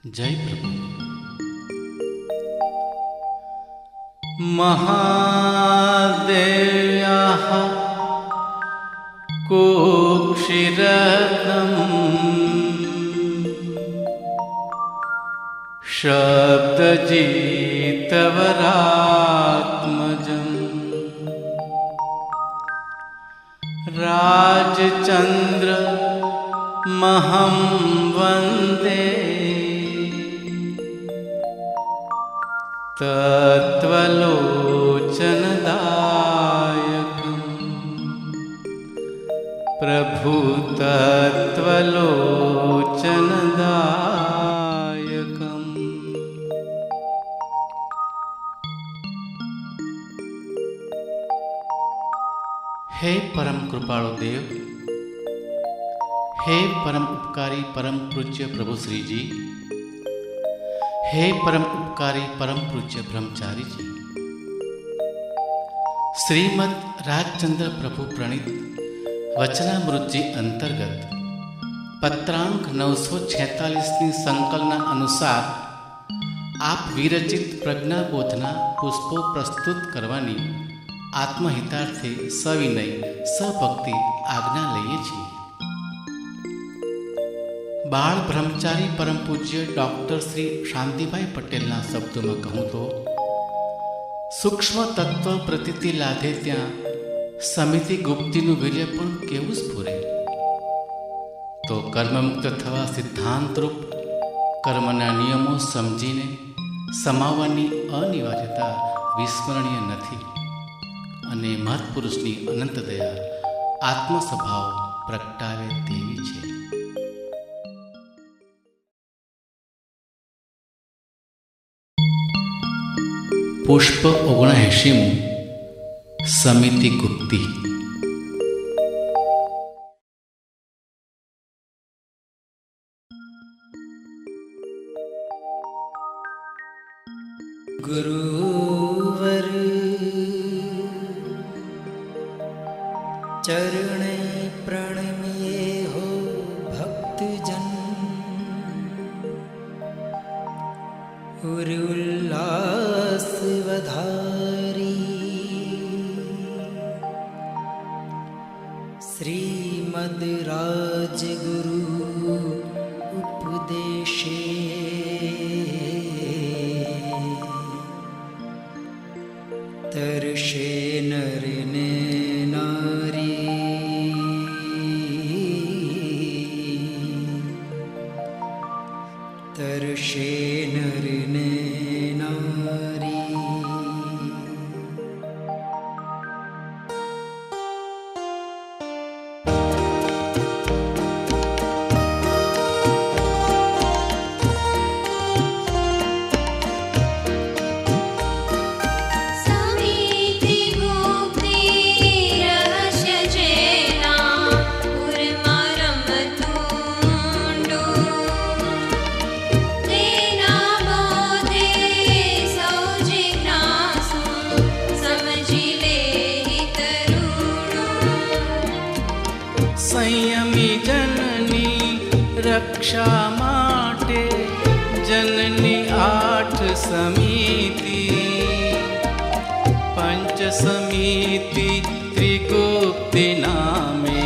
जय प्रभु। महादेव्याः कुक्षिरत्नम् शब्दजितवरात्मजम् राजचन्द्रमहं वन्दे तत्त्वलोचनदायकम् प्रभु तत्त्वलोचनदायकम्। हे परम कृपाळु देव, हे परम उपकारी परम पूज्य प्रभु श्री जी, हे परम उपकारी परम पूज्य ब्रह्मचारी जी, श्रीमद राजचंद्र प्रभु प्रणीत वचनामृत जी अंतर्गत पत्रांक 946 संकलना अनुसार आप विरचित प्रज्ञाबोधना पुष्पो प्रस्तुत करवानी आत्महितार्थे सविनय सभक्ति आज्ञा लઈએ છીએ। बाळ ब्रह्मचारी परम पूज्य डॉक्टर श्री शांतिभाई पटेलना शब्दों कहूँ तो सूक्ष्म तत्व प्रतीति लाधे त्या समिति गुप्तिनु वीर्य पण केवुं स्फुरे। तो कर्ममुक्त थवा सिद्धांतरूप कर्मना नियमों समझीने समावવાની अनिवार्यता विस्मरणीय નથી અને મહત્પુરુષની અનંત દયા આત્મસ્વભાવ પ્રગટાવે તેવી છે। पुष्प 79 समिति गुप्ती। गुरुवर चरणे प्रणमिए हो भक्तजन, उल्लास वधारी श्रीमद राजगुरु उपदेशे तरशे नर ने नारी, तरशे नर ने नारी। संयमी जननी रक्षा माटे जननी 8 समिति, पंच समिति त्रिगुप्ति नामे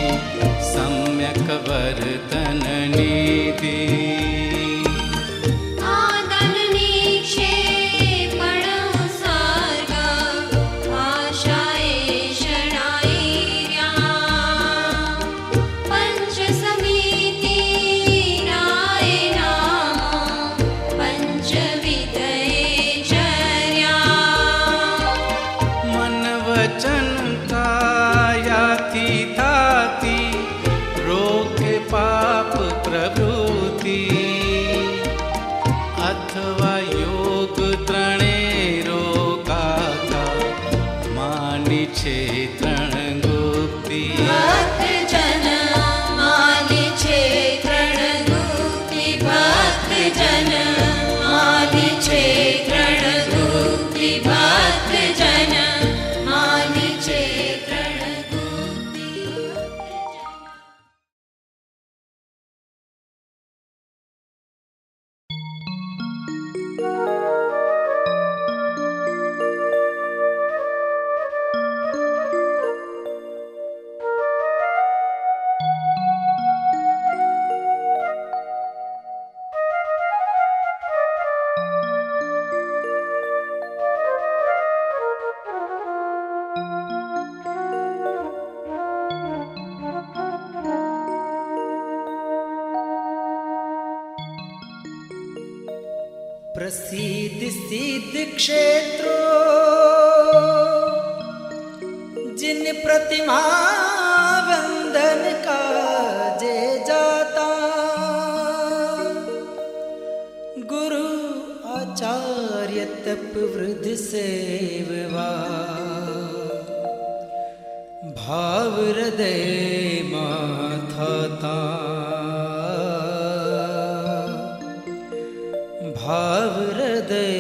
सम्यक वर्तन नीति। पाप प्रवृत्ति अथवा योग त्रणे रोकाता मानी छे त्रण गुप्ति। भक्तजन मानी छे त्रण गुप्ति, भक्तजन मानी छे त्रण गुप्ति, भक्तजन मानी छे त्रण गुप्ति। प्रसिद्ध सिद्ध क्षेत्रों जिन प्रतिमा वंदन का जे जाता, गुरु आचार्य तप वृद्ध सेववा, भाव हृदय माथाता, भाव हृदय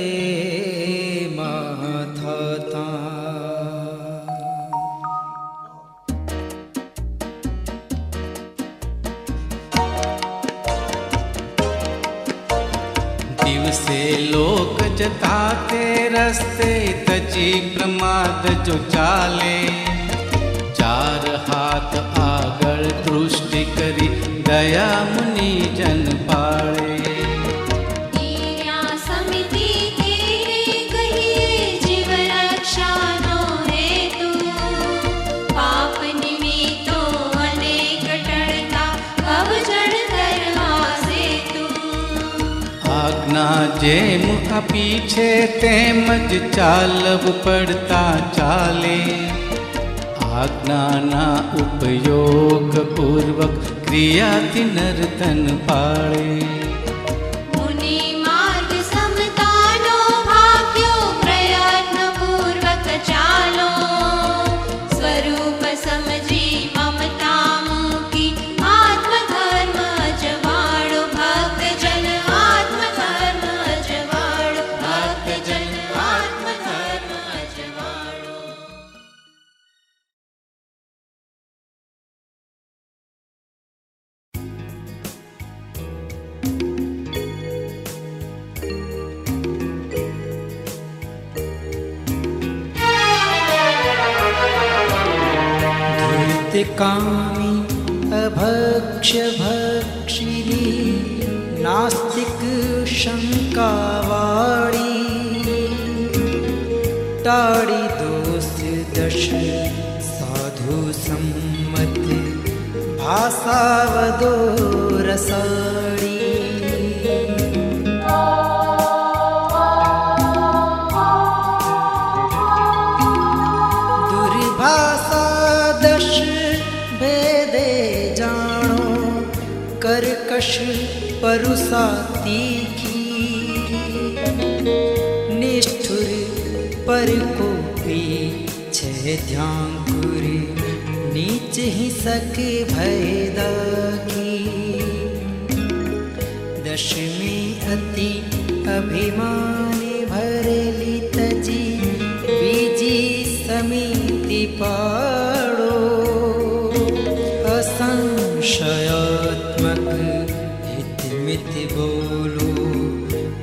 माथाता। दिवसे लोक जताते रस्ते तजी प्रमाद जो चाले, चार हाथ आगळ दृष्टि करी दया मुनि जन पाळे। आज्ञा जेम पीछे तेमज चालव पड़ता चाले, आज्ञा ना उपयोग पूर्वक क्रिया नर्तन पाळे। मुनि मार्ग समतानो भाग्यो प्रयत्न पूर्वक चालो, स्वरूप समझी ममता मुकी आत्मधर्म अजवाड़ो, भक्त जन आत्मधर्म अजवाड़ो, भक्त जन आत्मधर्म अजवाड़ो। कामी अभक्ष्य भक्षिणी, नास्तिक शंकावाणी, टाड़ी दोष दश साधु सम्मत, भाषा वदो रसाड़ी। दुर्भाषा दश भेदे जानो, कर्कश परुषा तीखी, निष्ठुर पर कोपी छह ध्यांकुर, नीच ही सक भय दागी। दशमी अति अभिमानी भरली तजी, बीजी समिति पाड़ो, असंशयात्मक हितमित बोलो,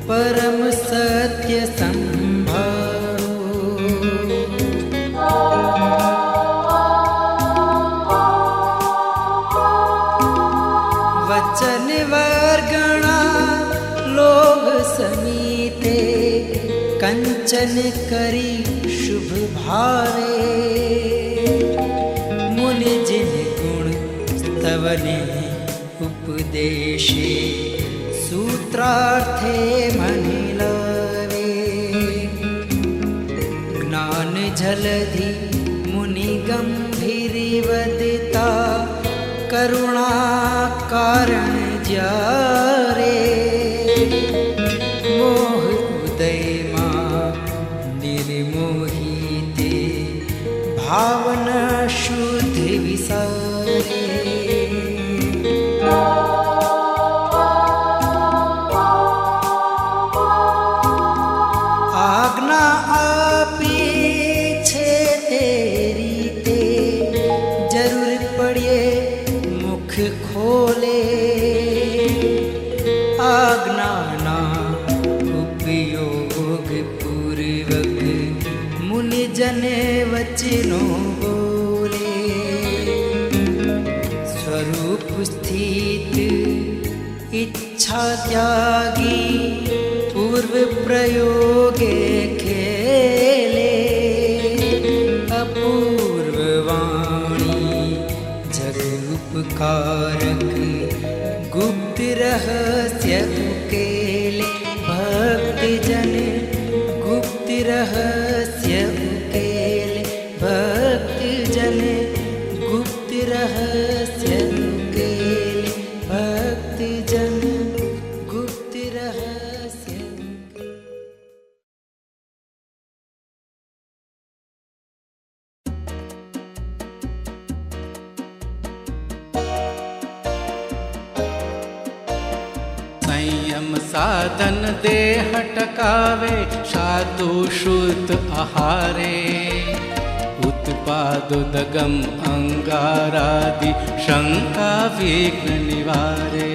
परम सत्य संभालो। वचन वर्गणा लोभ समीते, कंचन करी शुभ भावे, मुनि जिन गुण स्तवने उपदेशे, सूत्रार्थे मन लावे। ज्ञान जलधि मुनि गंभीर वदता, करुणा कारण जारे, मोह उदय मां निर्मोहिते, भावना शुद्ध विसारे। आज्ञा आपी छे तेरी ते, जरूर पड़िए मुख खोले, आज्ञा ना उपयोग पूर्वक, मुनि जन वचनो बोले। स्वरूप स्थित इच्छा त्यागी, पूर्व प्रयोगे खेले, अपूर्व वाणी जग उपकारक, गुप्त रहस्य उकेले। भक्त संयम साधन देह टकावे साधु शुद्ध आहारे उत्पादोदगम अंगारादि शंका विघ्न निवारे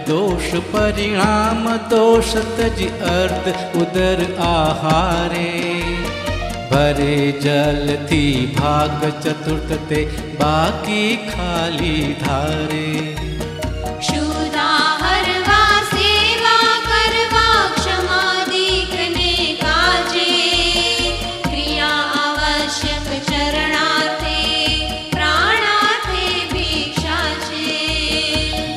दोष परिणाम दोष तजी अर्थ उदर आहारे भरे जल थी भाग चतुर्थ ते बाकी खाली धारे शुदा हरवा सेवा करवा क्षमा दीखने काजे क्रिया आवश्यक चरणार्थे प्राणार्थे भिक्षा छे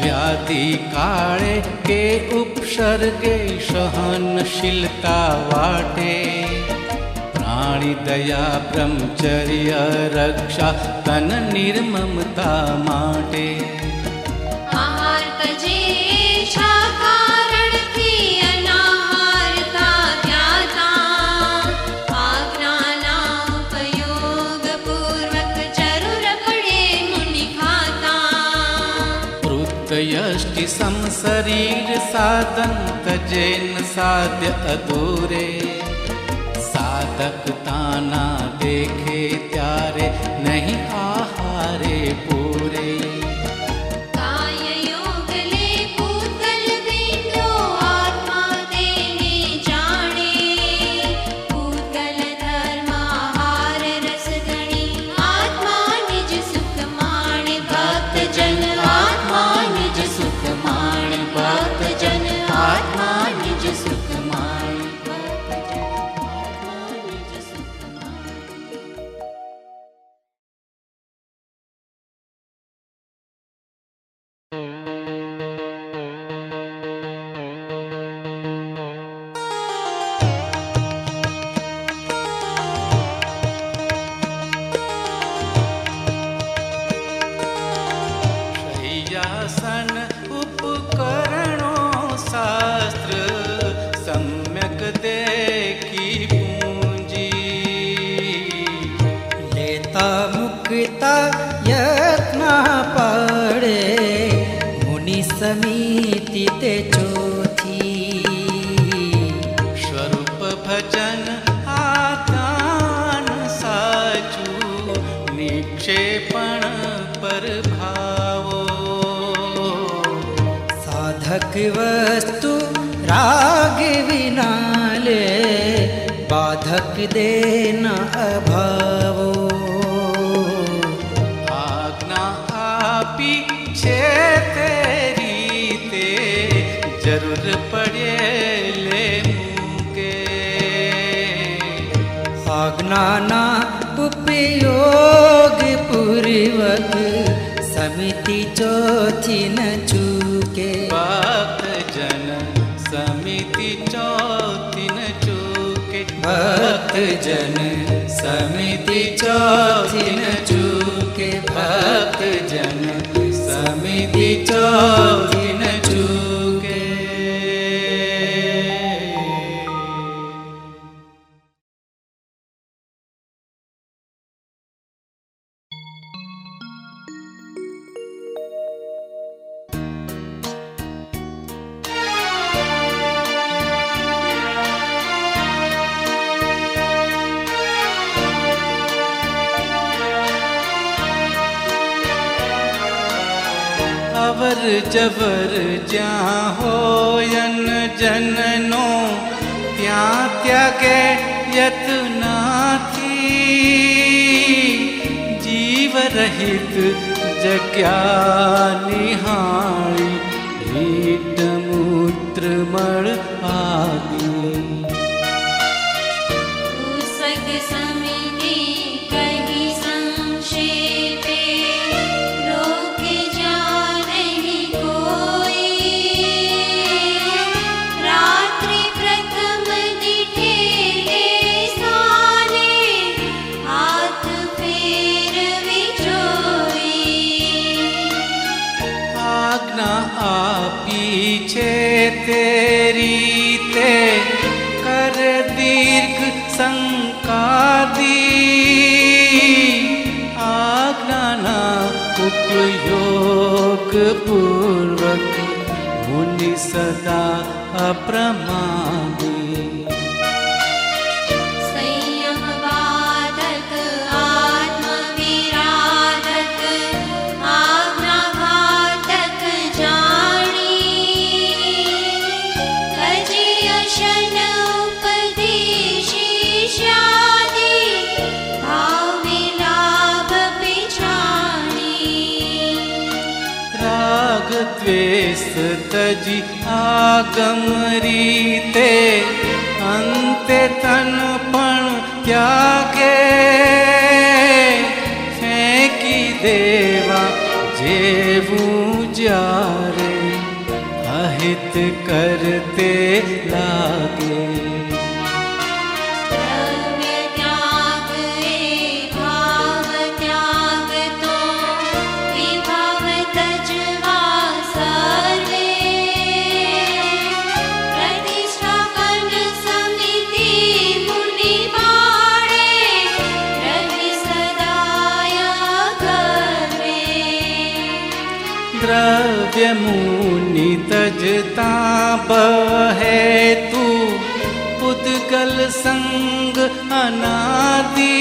व्याधि काळे के उपसर्गे सहनशीलता वाटे प्राणी दया ब्रह्मचर्य रक्षा तन निर्ममता माटे आहार तजे छा कारण थी अनाहारता त्याता आज्ञाना उपयोग पूर्वक जरूर पड़े मुनि खाता यष्टि सम शरीर साधन तजेन साध्य अधूरे साधक ताना देखे त्यारे नहीं आहारे पूरे काय योग ले पूतल बिंदो आत्मा देने जाने पूतल धर्म आहार रस गणी आत्मा निज सुख माणे भक्त जन आत्मा निज सुख माणे भक्त जन आत्मा निज सुख माणे भक्त जन आत्मा निज सुख माणे शय्यासन उपकरणों शास्त्र सम्यक देखी पूंजी लेता मुक्ता यत्न पड़े मुनि समिति ते चौथी स्वरूप भजन आदान साचू निक्षेपण पर भावो साधक वस्तु राग विना ले बाधक देना अभावो आज्ञा आपी छे तेरी ते जरूर पड़े ले मुके आज्ञाना उपयोग पूर्वक समिति चौथी न चूके भक्त जन समिति चौथी न चूके भक्त जन समिति चौथी न चूके भक्त जन समिति चौथी न चूके अवर जवर ज्यां होयन जननो त्या त्यागे यत्नाथी जीव रहित जग्या निहाळी हीट मूत्र मळ आदि उसग समिति कही संक्षेपे लोक जानहि कोई रात्रि प्रथम दिठेले स्थाने हाथ फेरवी जोई आज्ञा आपी छे तेरी ते कर दीर्घ संकादी आज्ञाना उपयोग पूर्वक मुनि सदा अप्रमादी संयम बाधक आत्मविराधक आज्ञा घातक जानी अजयशन उपदेशी श्यादी भावी लाभ पिछाणी राग द्वेष तजी आगम रीते अंते तन पण त्यागे फेंकी देवा जेवूं ज्यारे अहित करते लागे द्रव्य त्याग ए भाव त्याग तो विभाव तजवा सर्वे प्रतिष्ठापन समिति मुनि बाणे रवि सदाय गर्वे द्रव्य मुनि तजता बहे तू पुद्गल संग अनादि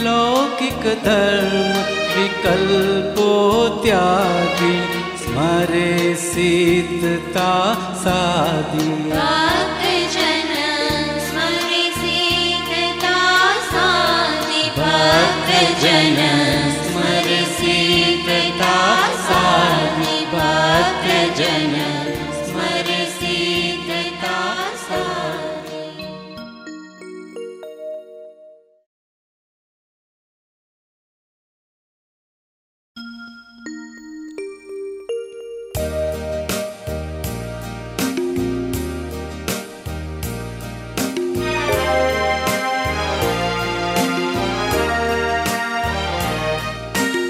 लौकिक धर्म विकल्पो त्यागी स्मरे सीतता सादी भक्त जन स्मरि सीतता सादि भक्त जन स्मरि सीतता सादि भक्त जन स्मरि सीतता सादि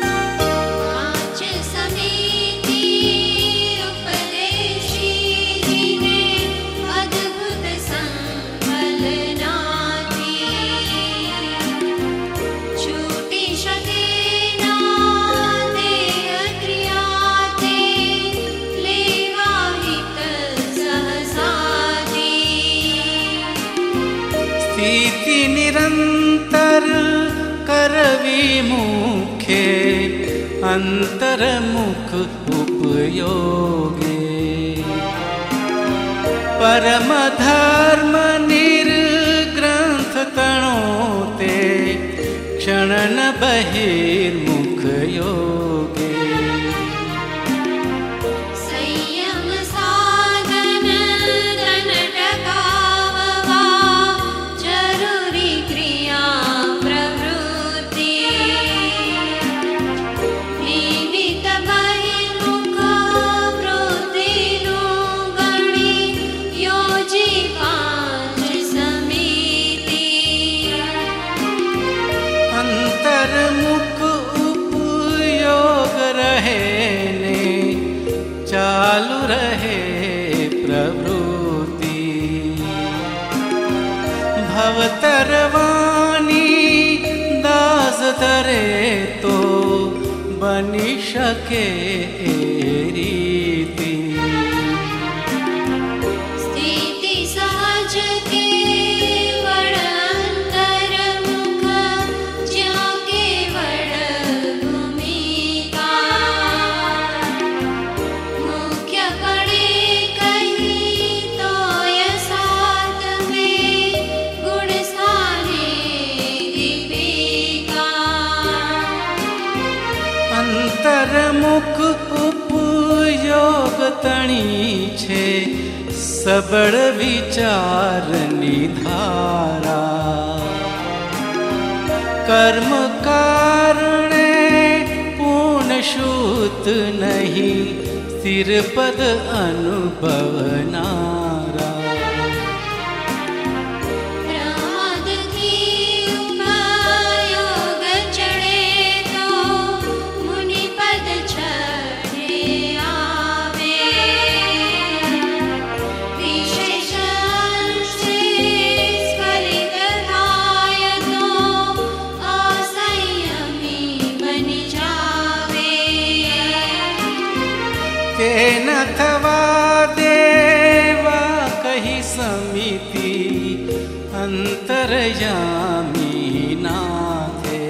आज समिति उपदेशी जिने अद्भुत संकलना थी छूटी शके ना देह क्रिया ते लेवा हित सहसादी स्थिति निरंतर करवी मुखे अंतर्मुख उपयोगे परम धर्म निर्ग्रंथ तणो ते क्षण न बहिर्मुख योगे संयम साधन धन टकाववा जरूरी क्रिया प्रवृत्ति निमित्त बहिर्मुख वृत्तिनु गणी योजी पांच समिति अंतर्मुख उपयोग रहे ने चालू रहे प्रवृत्ति भवतरवाणी दास धरे तो बनी शके रीति स्थिति सहज केवल अंतर्मुख ज्यों केवल भूमिका मुख्य कड़े कही तो यसात में गुण स्थाने दीपिका अंतर्मुख उपयोग तणी छे सबळ विचारनी धारा कर्म कारणे पूर्ण शुद्ध नहीं स्थिर पद अनुभवनारा प्रमाद की उपयोग चढ़े तो मुनि पद चढ़े आवे अथवा देवा कही समिति अंतरयामी नाथे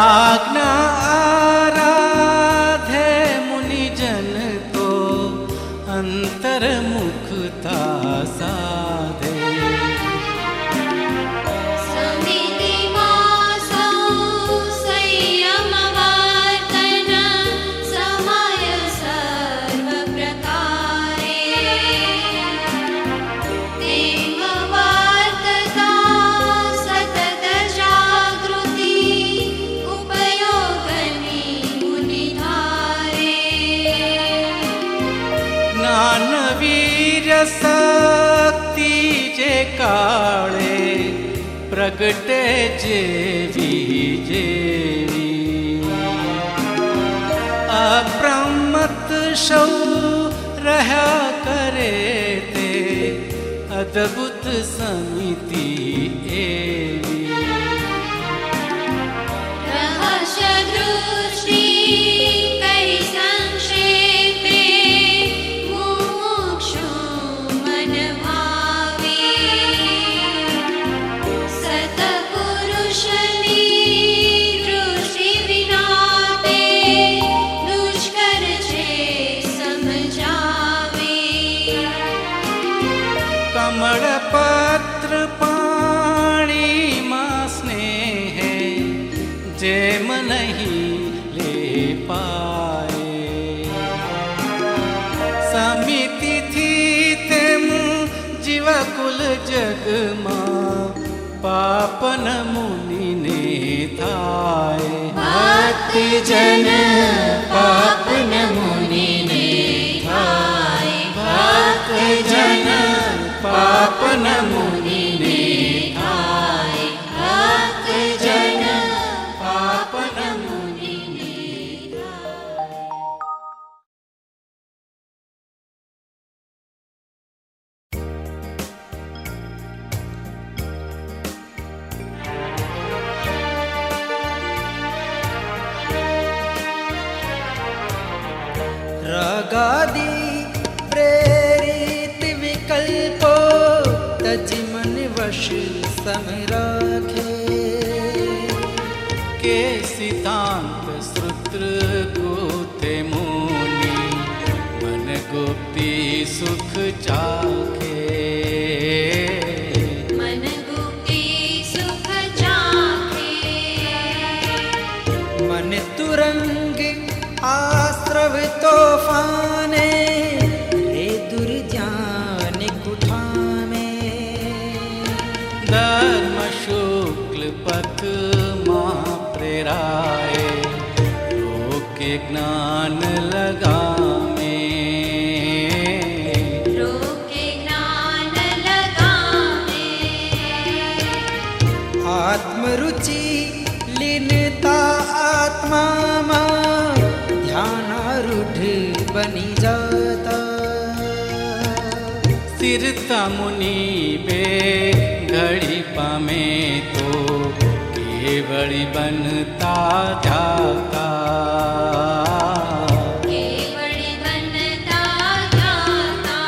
आज्ञा आराधे मुनिजन तो अंतर्मुखता साधे शक्ति जे काले प्रगटे जेवी जेवी अप्रमत शौ रहा करे ते अद्भुत समिति एवी रहस्य दृष्टि कई संक्षेपे मुमुक्षु मन भावे सतपुरुषनी दृष्टि विना ते दुष्कर छे समझावे कमल पत्र पाणी मां स्नेह जे मन ही ले पाए समिति थी तेम जीवकुल जग मां पापन मुनि ने थाए भक्ति जन पापन मुनि ने थाए भक्ति जन पापन मुनि ने थाए भक्ति जन पापन मुनि ने थाए। रागादि प्रेरित विकल्पो तजि मन वश सम राखे के सिद्धांत सूत्र गुथे मुनि मन गुप्ति सुख चाखे मन गुप्ति सुख चाखे मन तुरंग आश्रव तोफाने रे दुर्जान कुठाने धर्म शुक्ल पथ मां प्रेराए लोके ज्ञान लगामे रोके ज्ञान लगावे आत्मरुचि लीनता आत्मा मां ध्यानारूढ़ बनी जाता स्थिरता मुनि बे घड़ी पामे तो केवड़ी बनता जाता केवड़ी बनता जाता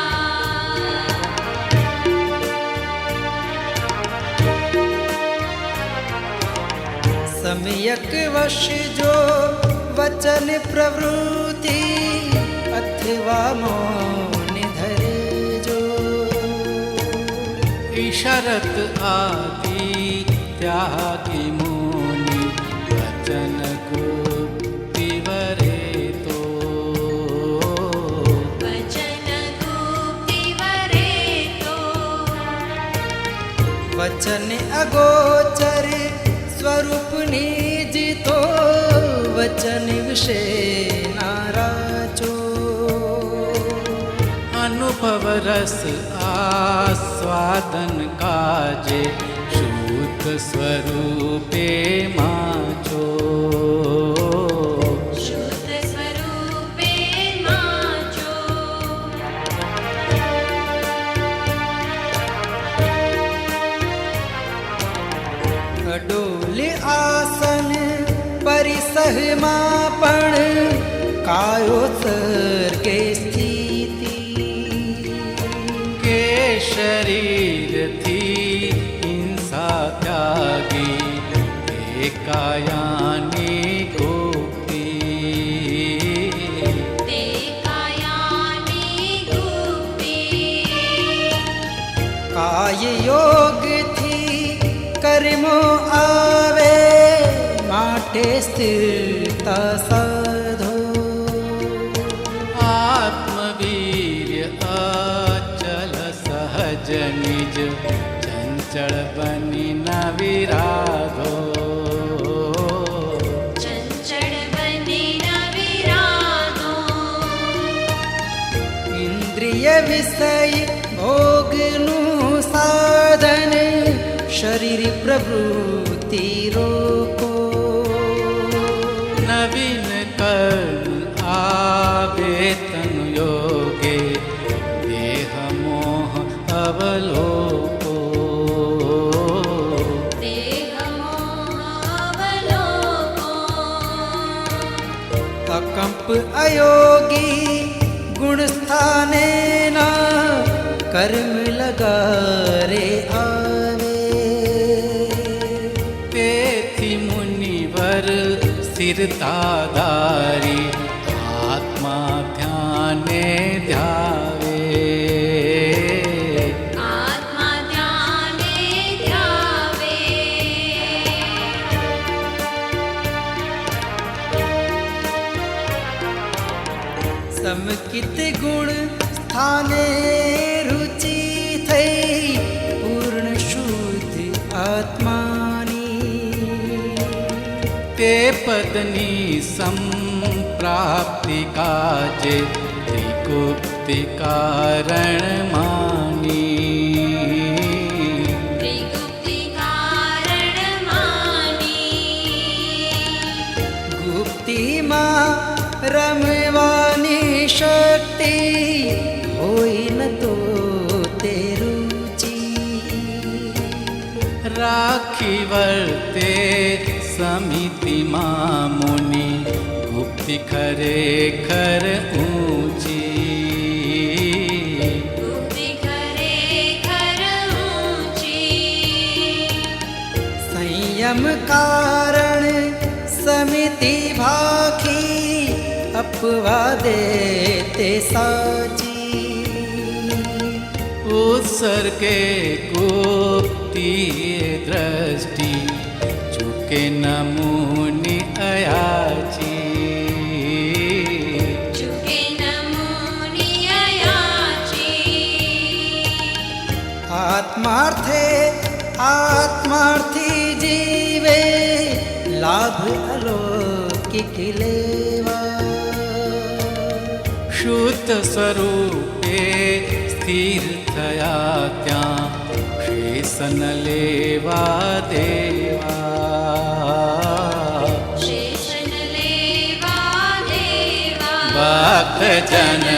सम्यक वश जो वचन प्रवृत्ति अथवा मौन धरे जो इशरत आदि त्यागी मुनि वचन गुप्ति वरे तो वचन गुप्ति वरे तो वचन अगोचर स्वरूप निज तो वचन विषय नाराचो अनुभव रस आस्वादन काजे शुद्ध स्वरूपे माचो शुद्ध स्वरूपे माचो अडोल आसन परिसह मापण કાયો સર્ગે સ્થિતિ કે શરીરથી હિંસા ત્યાગી એ કાયાની ગોપી તે કાયાની ગોપી કાય યોગથી કર્મો આવે માટે સ્થિરતા સાધો આત્મવીર્ય અચલ સહજ નિજ ચંચળ બની ન વિરાધો ચંચળ બની ન વિરાધો ઇન્દ્રિય વિષય ભોગનું સાધન શરીર પ્રવૃત્તિ રોકો નવીન કર્મ આવે તનુ યોગે દેહ મોહ અવલોકો દેહ મોહ અવલોકો અકંપ અયોગી ગુણ સ્થાને ના કર્મ લગારે આવે તેથી મુનિવર સ્થિરતાધારી આત્મા ધ્યાને ધ્યાવે આત્મા ધ્યાને ધ્યાવે સમકિત ગુણ સ્થાને રુચિ થઈ પૂર્ણ શુદ્ધ આત્માની તે પદની સંપ્રાપ્તિ કાજે ત્રિગુપ્તિ કારણ માની ત્રિગુપ્તિ કારણ માની ગુપ્તિમાં રમવાની શક્તિ હોય ન તો તે રુચિ રાખી વર્તે સમિતિમાં મુનિ ગુપ્તિ ખરેખર ઊંચી ગુપ્તિ ખરેખર ઊંચી સંયમ કારણ સમિતિ ભાખી અપવાદે તે સાચી ઉત્સર્ગે ગુપ્તિ દ્રષ્ટિ ચૂકે ન મુનિ અયાચી ચુકે નમુનિ અયાચી આત્માર્થે આત્માર્થી જીવે લાભ અલૌકિક લેવા શુદ્ધ સ્વરૂપે સ્થિર થયા ત્યાં શેષન લેવા દેવા શેષન લેવા દેવા ભક્ત જન